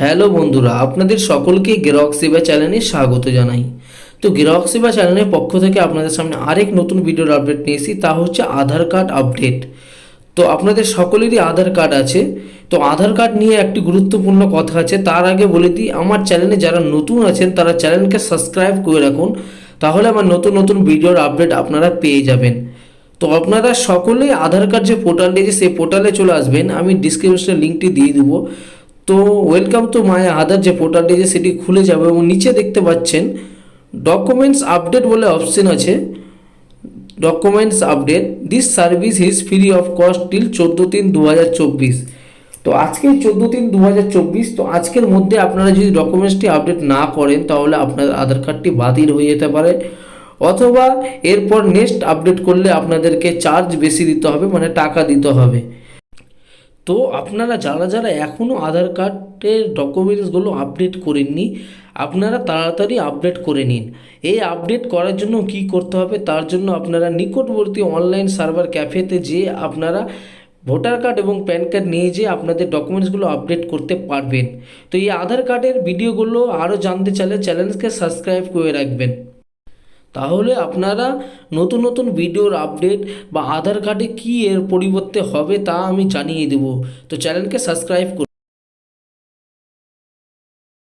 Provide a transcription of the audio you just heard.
Hello বন্ধুরা, আপনাদের সকলকে গ্রাহক সেবা চ্যানেলে স্বাগত জানাই। তো গ্রাহক সেবা চ্যানেলের পক্ষ থেকে আপনাদের সামনে আরেক নতুন ভিডিওর আপডেট নিয়ে এসেছি, তা হচ্ছে আধার কার্ড আপডেট। তো আপনাদের সকলেরই আধার কার্ড আছে। তো আধার কার্ড নিয়ে একটি গুরুত্বপূর্ণ কথা আছে, তার আগে বলে দিই, আমার চ্যানেলে যারা নতুন আছেন তারা চ্যানেলকে সাবস্ক্রাইব করে রাখুন, তাহলে আমার নতুন নতুন ভিডিওর আপডেট আপনারা পেয়ে যাবেন। তো আপনারা সকলেই আধার কার্ড যে পোর্টালটি আছে সেই পোর্টালে চলে আসবেন, আমি ডিসক্রিপশনে লিঙ্কটি দিয়ে দেবো। তো ওয়েলকাম টু মাই আধার যে পোর্টালটি আছে সেটি খুলে যাবে এবং নিচে দেখতে পাচ্ছেন ডকুমেন্টস আপডেট বলে অপশন আছে। Documents update, this service is free of cost till 14/3/2024। তো আজকে 14/3/2024, তো আজকের মধ্যে আপনারা যদি ডকুমেন্টসটি আপডেট না করেন তাহলে আপনার আধার কার্ডটি বাতিল হয়ে যেতে পারে, অথবা এরপর নেক্সট আপডেট করলে আপনাদেরকে চার্জ বেশি দিতে হবে, মানে টাকা দিতে হবে। তো আপনারা যারা যারা এখনও আধার কার্ডের ডকুমেন্টসগুলো আপডেট করেননি, আপনারা তাড়াতাড়ি আপডেট করে নিন। এই আপডেট করার জন্য কি করতে হবে, তার জন্য আপনারা নিকটবর্তী অনলাইন সার্ভার ক্যাফেতে যেয়ে আপনারা ভোটার কার্ড এবং প্যান কার্ড নিয়ে যেয়ে আপনাদের ডকুমেন্টসগুলো আপডেট করতে পারবেন। তো এই আধার কার্ডের ভিডিওগুলো আরও জানতে চাইলে চ্যানেলকে সাবস্ক্রাইব করে রাখবেন, তাহলে আপনারা নতুন নতুন ভিডিওর আপডেট বা আধার কার্ডে কী এর পরিবর্তে হবে তা আমি জানিয়ে দেব। তো চ্যানেলকে সাবস্ক্রাইব করুন।